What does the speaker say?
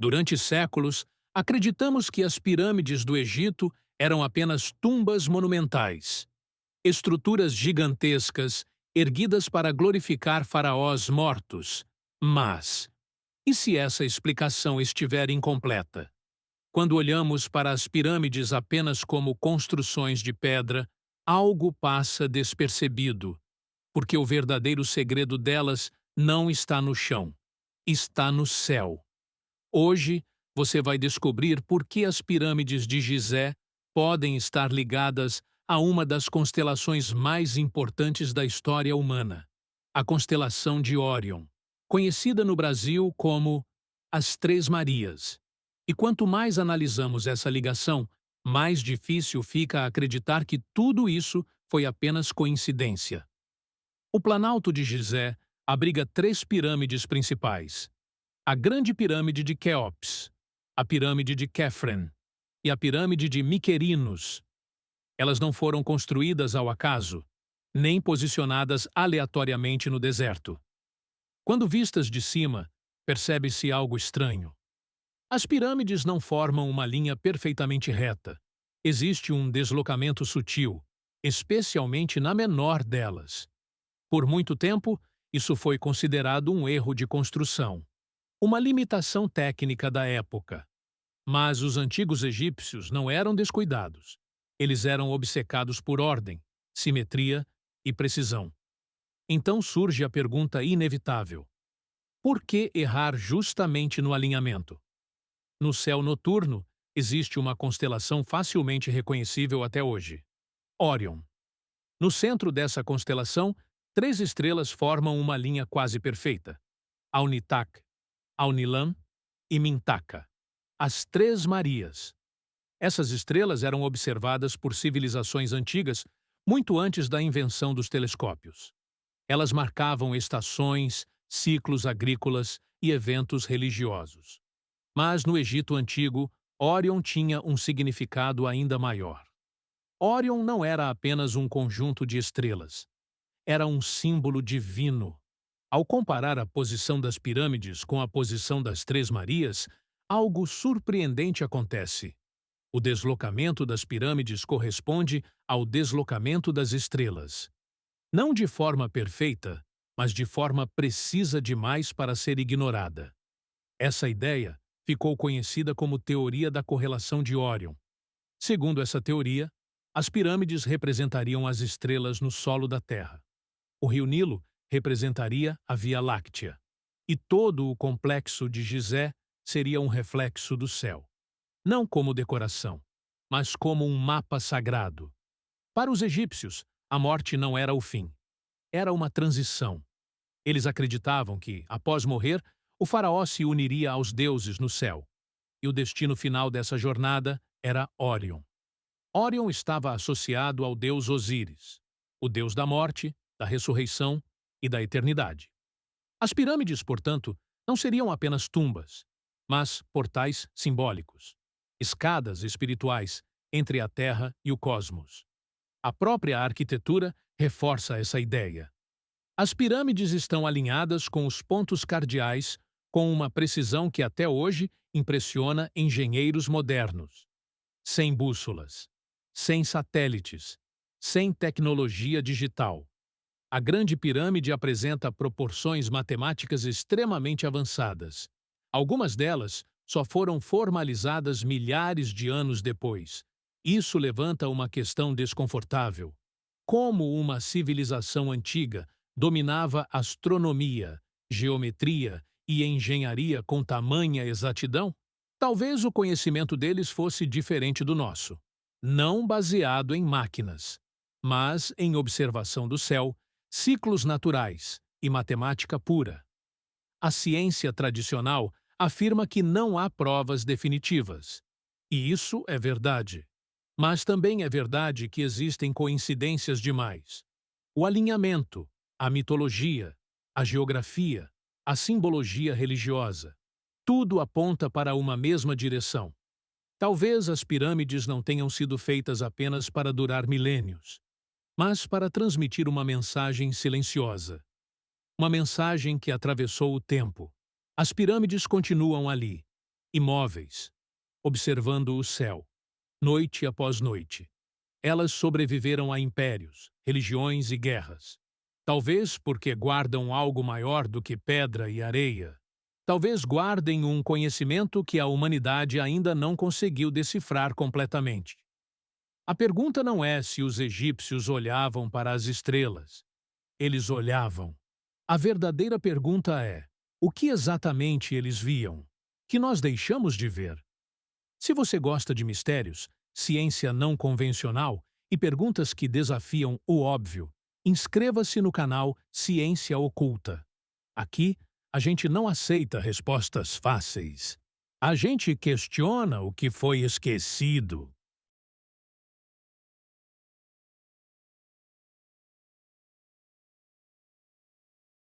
Durante séculos, acreditamos que as pirâmides do Egito eram apenas tumbas monumentais, estruturas gigantescas erguidas para glorificar faraós mortos. Mas, e se essa explicação estiver incompleta? Quando olhamos para as pirâmides apenas como construções de pedra, algo passa despercebido, porque o verdadeiro segredo delas não está no chão, está no céu. Hoje, você vai descobrir por que as pirâmides de Gizé podem estar ligadas a uma das constelações mais importantes da história humana, a constelação de Órion, conhecida no Brasil como as Três Marias. E quanto mais analisamos essa ligação, mais difícil fica acreditar que tudo isso foi apenas coincidência. O Planalto de Gizé abriga três pirâmides principais: a Grande Pirâmide de Quéops, a Pirâmide de Quefren e a Pirâmide de Miquerinos. Elas não foram construídas ao acaso, nem posicionadas aleatoriamente no deserto. Quando vistas de cima, percebe-se algo estranho. As pirâmides não formam uma linha perfeitamente reta. Existe um deslocamento sutil, especialmente na menor delas. Por muito tempo, isso foi considerado um erro de construção, uma limitação técnica da época. Mas os antigos egípcios não eram descuidados. Eles eram obcecados por ordem, simetria e precisão. Então surge a pergunta inevitável: por que errar justamente no alinhamento? No céu noturno, existe uma constelação facilmente reconhecível até hoje: Órion. No centro dessa constelação, três estrelas formam uma linha quase perfeita: Alnitak, Alnilam e Mintaka, as Três Marias. Essas estrelas eram observadas por civilizações antigas muito antes da invenção dos telescópios. Elas marcavam estações, ciclos agrícolas e eventos religiosos. Mas no Egito Antigo, Órion tinha um significado ainda maior. Órion não era apenas um conjunto de estrelas. Era um símbolo divino. Ao comparar a posição das pirâmides com a posição das Três Marias, algo surpreendente acontece. O deslocamento das pirâmides corresponde ao deslocamento das estrelas. Não de forma perfeita, mas de forma precisa demais para ser ignorada. Essa ideia ficou conhecida como teoria da correlação de Órion. Segundo essa teoria, as pirâmides representariam as estrelas no solo da Terra. O rio Nilo representaria a Via Láctea. E todo o complexo de Gizé seria um reflexo do céu. Não como decoração, mas como um mapa sagrado. Para os egípcios, a morte não era o fim. Era uma transição. Eles acreditavam que, após morrer, o faraó se uniria aos deuses no céu. E o destino final dessa jornada era Órion. Órion estava associado ao deus Osíris, o deus da morte, da ressurreição e da eternidade. As pirâmides, portanto, não seriam apenas tumbas, mas portais simbólicos, escadas espirituais entre a Terra e o cosmos. A própria arquitetura reforça essa ideia. As pirâmides estão alinhadas com os pontos cardeais com uma precisão que até hoje impressiona engenheiros modernos. Sem bússolas, sem satélites, sem tecnologia digital. A Grande Pirâmide apresenta proporções matemáticas extremamente avançadas. Algumas delas só foram formalizadas milhares de anos depois. Isso levanta uma questão desconfortável. Como uma civilização antiga dominava astronomia, geometria e engenharia com tamanha exatidão? Talvez o conhecimento deles fosse diferente do nosso, não baseado em máquinas, mas em observação do céu, ciclos naturais e matemática pura. A ciência tradicional afirma que não há provas definitivas. E isso é verdade. Mas também é verdade que existem coincidências demais. O alinhamento, a mitologia, a geografia, a simbologia religiosa, tudo aponta para uma mesma direção. Talvez as pirâmides não tenham sido feitas apenas para durar milênios, mas para transmitir uma mensagem silenciosa. Uma mensagem que atravessou o tempo. As pirâmides continuam ali, imóveis, observando o céu, noite após noite. Elas sobreviveram a impérios, religiões e guerras. Talvez porque guardam algo maior do que pedra e areia. Talvez guardem um conhecimento que a humanidade ainda não conseguiu decifrar completamente. A pergunta não é se os egípcios olhavam para as estrelas. Eles olhavam. A verdadeira pergunta é: o que exatamente eles viam? Que nós deixamos de ver? Se você gosta de mistérios, ciência não convencional e perguntas que desafiam o óbvio, inscreva-se no canal Ciência Oculta. Aqui, a gente não aceita respostas fáceis. A gente questiona o que foi esquecido.